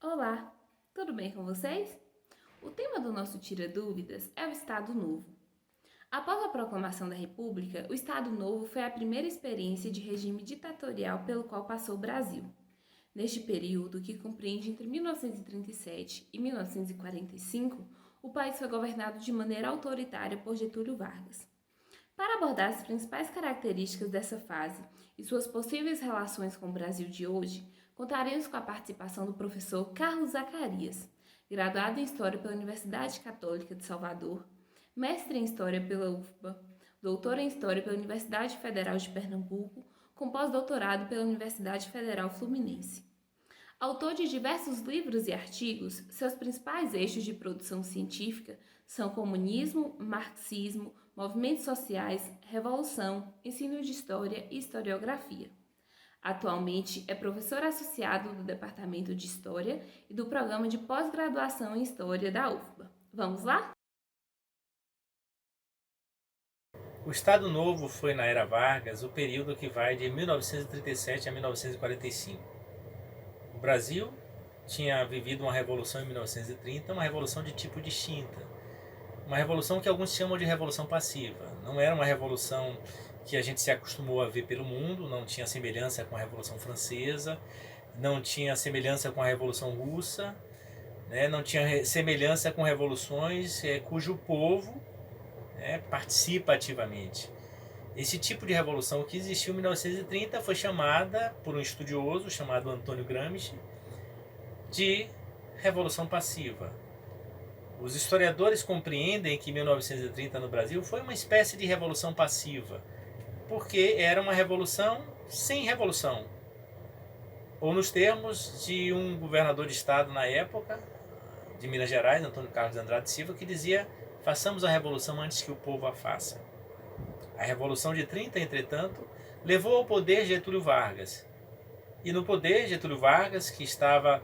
Olá, tudo bem com vocês? O tema do nosso Tira Dúvidas é o Estado Novo. Após a proclamação da República, o Estado Novo foi a primeira experiência de regime ditatorial pelo qual passou o Brasil. Neste período, que compreende entre 1937 e 1945, o país foi governado de maneira autoritária por Getúlio Vargas. Para abordar as principais características dessa fase e suas possíveis relações com o Brasil de hoje, contaremos com a participação do professor Carlos Zacarias, graduado em História pela Universidade Católica de Salvador, mestre em História pela UFBA, doutor em História pela Universidade Federal de Pernambuco, com pós-doutorado pela Universidade Federal Fluminense. Autor de diversos livros e artigos, seus principais eixos de produção científica são comunismo, marxismo, movimentos sociais, revolução, ensino de história e historiografia. Atualmente é professor associado do Departamento de História e do Programa de Pós-Graduação em História da UFBA. Vamos lá? O Estado Novo foi, na era Vargas, o período que vai de 1937 a 1945. O Brasil tinha vivido uma revolução em 1930, uma revolução de tipo distinta. Uma revolução que alguns chamam de revolução passiva. Não era uma revolução que a gente se acostumou a ver pelo mundo, não tinha semelhança com a Revolução Francesa, não tinha semelhança com a Revolução Russa, não tinha semelhança com revoluções cujo povo participa ativamente. Esse tipo de revolução que existiu em 1930 foi chamada, por um estudioso chamado Antônio Gramsci, de revolução passiva. Os historiadores compreendem que 1930 no Brasil foi uma espécie de revolução passiva, porque era uma revolução sem revolução. Ou nos termos de um governador de estado na época, de Minas Gerais, Antônio Carlos de Andrade Silva, que dizia: façamos a revolução antes que o povo a faça. A Revolução de 30, entretanto, levou ao poder Getúlio Vargas. E no poder, Getúlio Vargas, que estava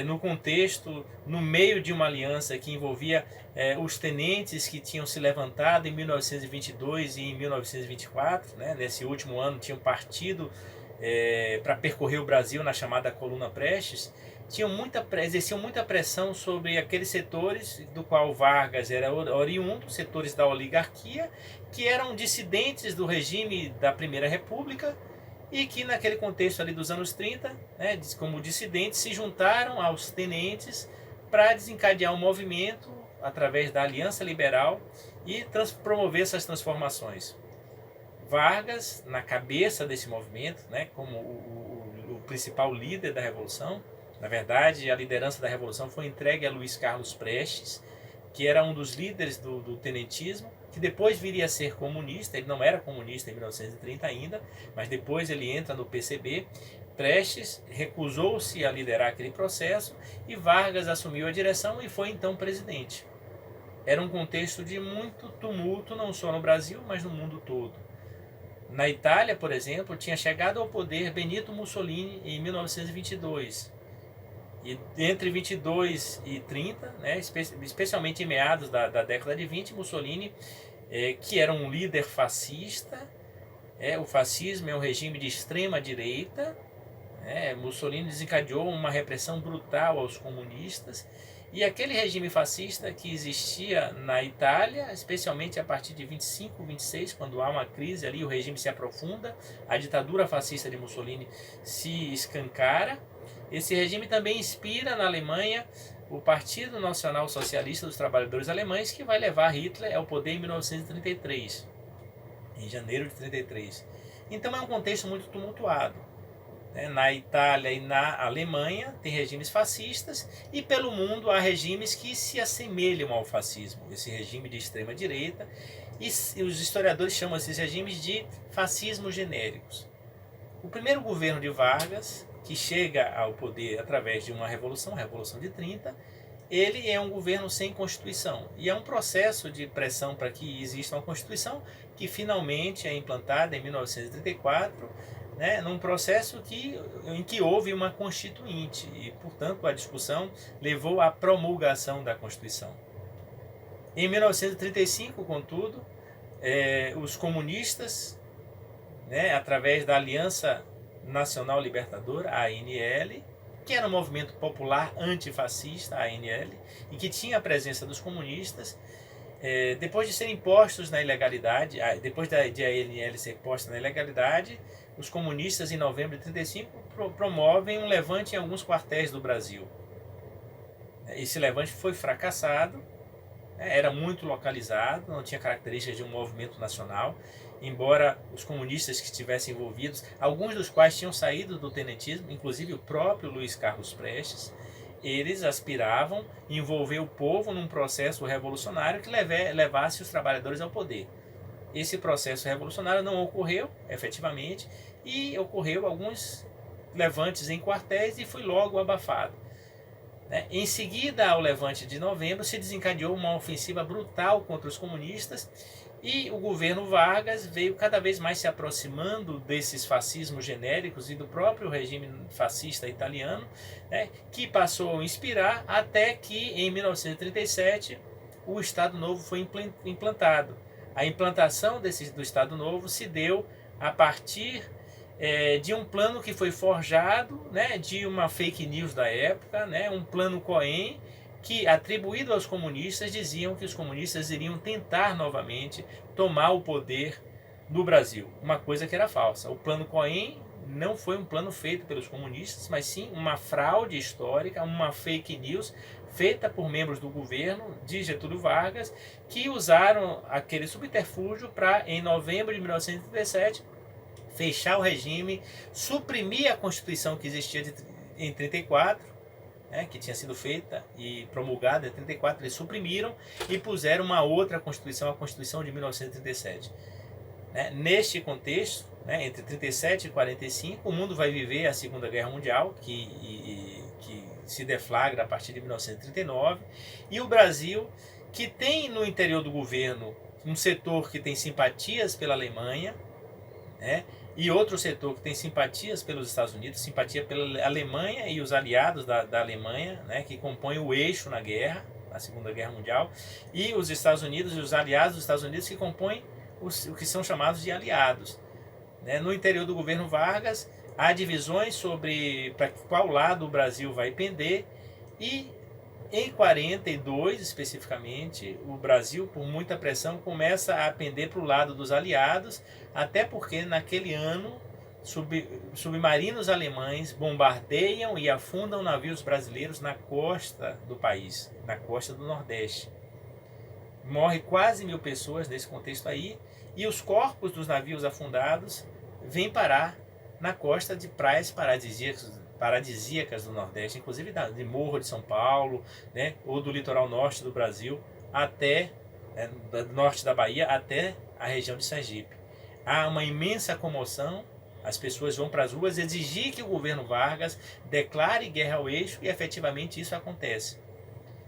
no contexto, no meio de uma aliança que envolvia os tenentes que tinham se levantado em 1922 e em 1924, nesse último ano tinham partido para percorrer o Brasil na chamada Coluna Prestes, exerciam muita pressão sobre aqueles setores do qual Vargas era oriundo, setores da oligarquia, que eram dissidentes do regime da Primeira República e que naquele contexto ali dos anos 30, como dissidentes, se juntaram aos tenentes para desencadear um movimento através da Aliança Liberal e promover essas transformações. Vargas, na cabeça desse movimento, como o principal líder da Revolução, na verdade, a liderança da Revolução foi entregue a Luiz Carlos Prestes, que era um dos líderes do tenentismo, que depois viria a ser comunista. Ele não era comunista em 1930 ainda, mas depois ele entra no PCB. Prestes recusou-se a liderar aquele processo e Vargas assumiu a direção e foi então presidente. Era um contexto de muito tumulto, não só no Brasil, mas no mundo todo. Na Itália, por exemplo, tinha chegado ao poder Benito Mussolini em 1922. E entre 22 e 30, especialmente em meados da década de 20, Mussolini, que era um líder fascista, o fascismo é um regime de extrema direita, Mussolini desencadeou uma repressão brutal aos comunistas, e aquele regime fascista que existia na Itália, especialmente a partir de 25, 26, quando há uma crise ali, o regime se aprofunda, a ditadura fascista de Mussolini se escancara. Esse regime também inspira na Alemanha o Partido Nacional Socialista dos Trabalhadores Alemães, que vai levar Hitler ao poder em 1933, em janeiro de 33. Então é um contexto muito tumultuado. Na Itália e na Alemanha tem regimes fascistas, e pelo mundo há regimes que se assemelham ao fascismo, esse regime de extrema direita, e os historiadores chamam esses regimes de fascismos genéricos. O primeiro governo de Vargas, que chega ao poder através de uma revolução, a Revolução de 30, ele é um governo sem Constituição. E é um processo de pressão para que exista uma Constituição, que finalmente é implantada em 1934, num processo em que houve uma Constituinte. E, portanto, a discussão levou à promulgação da Constituição. Em 1935, contudo, os comunistas, através da Aliança Nacional Libertadora, a ANL, que era um movimento popular antifascista, a ANL, e que tinha a presença dos comunistas. Depois de serem postos na ilegalidade, depois de a ANL ser posta na ilegalidade, os comunistas, em novembro de 1935, promovem um levante em alguns quartéis do Brasil. Esse levante foi fracassado, era muito localizado, não tinha características de um movimento nacional, embora os comunistas que estivessem envolvidos, alguns dos quais tinham saído do tenentismo, inclusive o próprio Luiz Carlos Prestes, eles aspiravam a envolver o povo num processo revolucionário que levasse os trabalhadores ao poder. Esse processo revolucionário não ocorreu, efetivamente, e ocorreu alguns levantes em quartéis e foi logo abafado. Em seguida ao levante de novembro, se desencadeou uma ofensiva brutal contra os comunistas e o governo Vargas veio cada vez mais se aproximando desses fascismos genéricos e do próprio regime fascista italiano, que passou a inspirar até que em 1937 o Estado Novo foi implantado. A implantação do Estado Novo se deu a partir de um plano que foi forjado, de uma fake news da época, um plano Cohen, que, atribuído aos comunistas, diziam que os comunistas iriam tentar novamente tomar o poder no Brasil, uma coisa que era falsa. O plano Cohen não foi um plano feito pelos comunistas, mas sim uma fraude histórica, uma fake news feita por membros do governo de Getúlio Vargas, que usaram aquele subterfúgio para, em novembro de 1937, fechar o regime, suprimir a Constituição que existia em 1934, que tinha sido feita e promulgada em 1934, eles suprimiram e puseram uma outra Constituição, a Constituição de 1937. Neste contexto, entre 37 e 45, o mundo vai viver a Segunda Guerra Mundial, que se deflagra a partir de 1939, e o Brasil, que tem no interior do governo um setor que tem simpatias pela Alemanha, e outro setor que tem simpatias pelos Estados Unidos, simpatia pela Alemanha e os aliados da Alemanha, que compõem o eixo na guerra, na Segunda Guerra Mundial, e os Estados Unidos e os aliados dos Estados Unidos que compõem o que são chamados de aliados. No interior do governo Vargas, há divisões sobre para qual lado o Brasil vai pender, e em 42 especificamente, o Brasil, por muita pressão, começa a pender para o lado dos aliados, até porque naquele ano submarinos alemães bombardeiam e afundam navios brasileiros na costa do país, na costa do Nordeste. Morre quase 1000 pessoas nesse contexto aí, e os corpos dos navios afundados vêm parar na costa de praias paradisíacas do Nordeste, inclusive de Morro de São Paulo, ou do litoral norte do Brasil, até do norte da Bahia até a região de Sergipe. Há uma imensa comoção, as pessoas vão para as ruas exigir que o governo Vargas declare guerra ao eixo, e efetivamente isso acontece.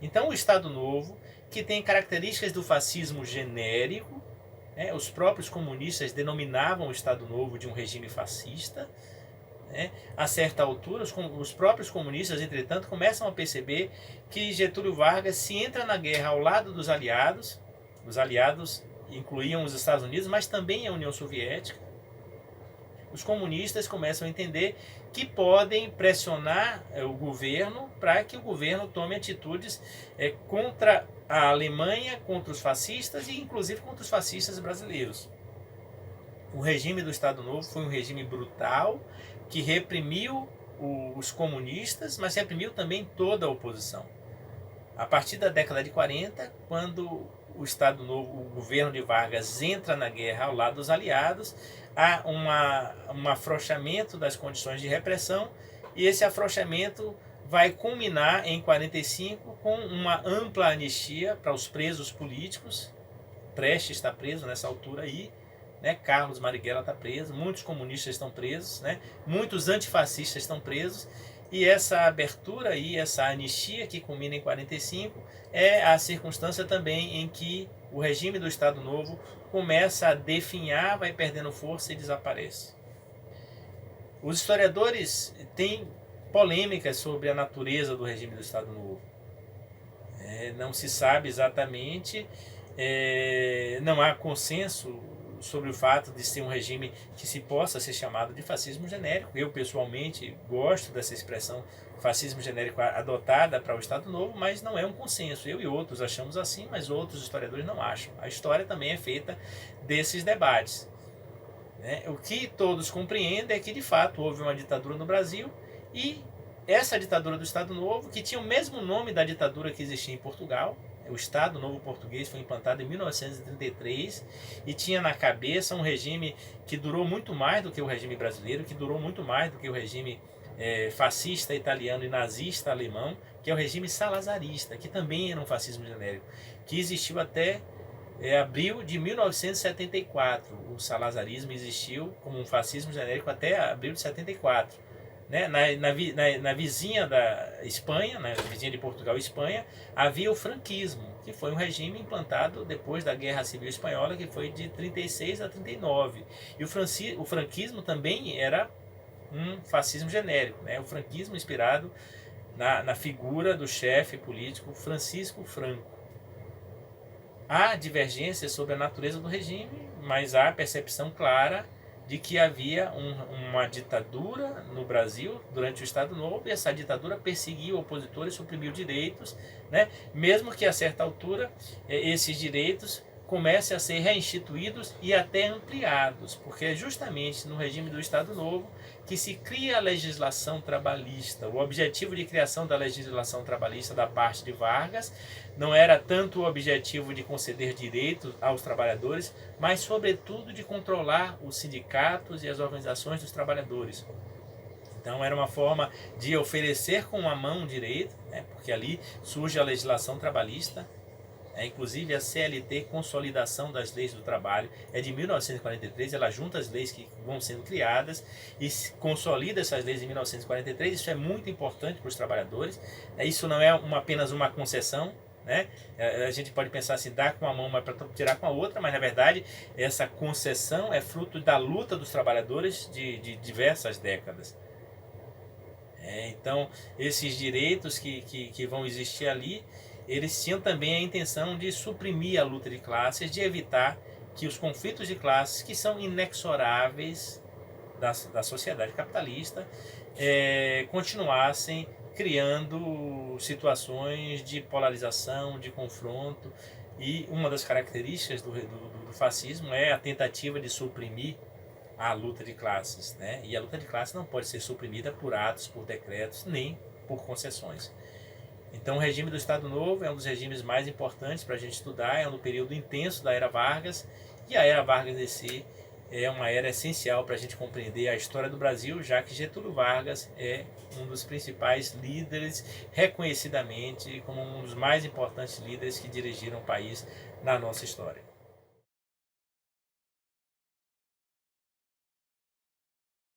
Então o Estado Novo, que tem características do fascismo genérico, os próprios comunistas denominavam o Estado Novo de um regime fascista, a certa altura, os próprios comunistas, entretanto, começam a perceber que Getúlio Vargas, se entra na guerra ao lado dos aliados, os aliados incluíam os Estados Unidos, mas também a União Soviética, os comunistas começam a entender que podem pressionar o governo para que o governo tome atitudes contra a Alemanha, contra os fascistas e inclusive contra os fascistas brasileiros. O regime do Estado Novo foi um regime brutal, que reprimiu os comunistas, mas reprimiu também toda a oposição. A partir da década de 40, quando o Estado Novo, o governo de Vargas, entra na guerra ao lado dos aliados, há um afrouxamento das condições de repressão, e esse afrouxamento vai culminar em 45 com uma ampla anistia para os presos políticos. Prestes está preso nessa altura aí, Carlos Marighella está preso, muitos comunistas estão presos, muitos antifascistas estão presos, e essa abertura e essa anistia que culmina em 45 é a circunstância também em que o regime do Estado Novo começa a definhar, vai perdendo força e desaparece. Os historiadores têm polêmicas sobre a natureza do regime do Estado Novo. Não se sabe exatamente, não há consenso sobre o fato de ser um regime que se possa ser chamado de fascismo genérico. Eu, pessoalmente, gosto dessa expressão fascismo genérico adotada para o Estado Novo, mas não é um consenso. Eu e outros achamos assim, mas outros historiadores não acham. A história também é feita desses debates. O que todos compreendem é que, de fato, houve uma ditadura no Brasil e essa ditadura do Estado Novo, que tinha o mesmo nome da ditadura que existia em Portugal, o Estado Novo Português foi implantado em 1933 e tinha na cabeça um regime que durou muito mais do que o regime brasileiro, que durou muito mais do que o regime fascista italiano e nazista alemão, que é o regime salazarista, que também era um fascismo genérico, que existiu até abril de 1974. O salazarismo existiu como um fascismo genérico até abril de 74. Na vizinha da Espanha, na vizinha de Portugal e Espanha, havia o franquismo, que foi um regime implantado depois da Guerra Civil Espanhola, que foi de 36 a 39. E o franquismo também era um fascismo genérico, o franquismo inspirado na figura do chefe político Francisco Franco. Há divergências sobre a natureza do regime, mas há percepção clara de que havia uma ditadura no Brasil durante o Estado Novo, e essa ditadura perseguiu opositores, suprimiu direitos, mesmo que a certa altura esses direitos comecem a ser reinstituídos e até ampliados, porque é justamente no regime do Estado Novo que se cria a legislação trabalhista. O objetivo de criação da legislação trabalhista da parte de Vargas não era tanto o objetivo de conceder direitos aos trabalhadores, mas sobretudo de controlar os sindicatos e as organizações dos trabalhadores. Então era uma forma de oferecer com a mão direito, porque ali surge a legislação trabalhista. Inclusive a CLT, Consolidação das Leis do Trabalho, é de 1943, ela junta as leis que vão sendo criadas e consolida essas leis em 1943, isso é muito importante para os trabalhadores, isso não é apenas uma concessão, a gente pode pensar assim, dar com a mão, mas para tirar com a outra, mas na verdade essa concessão é fruto da luta dos trabalhadores de diversas décadas. Então esses direitos que vão existir ali, eles tinham também a intenção de suprimir a luta de classes, de evitar que os conflitos de classes, que são inexoráveis da sociedade capitalista, continuassem criando situações de polarização, de confronto. E uma das características do fascismo é a tentativa de suprimir a luta de classes. E a luta de classes não pode ser suprimida por atos, por decretos, nem por concessões. Então o regime do Estado Novo é um dos regimes mais importantes para a gente estudar, é um período intenso da Era Vargas, e a Era Vargas em si é uma era essencial para a gente compreender a história do Brasil, já que Getúlio Vargas é um dos principais líderes, reconhecidamente como um dos mais importantes líderes que dirigiram o país na nossa história.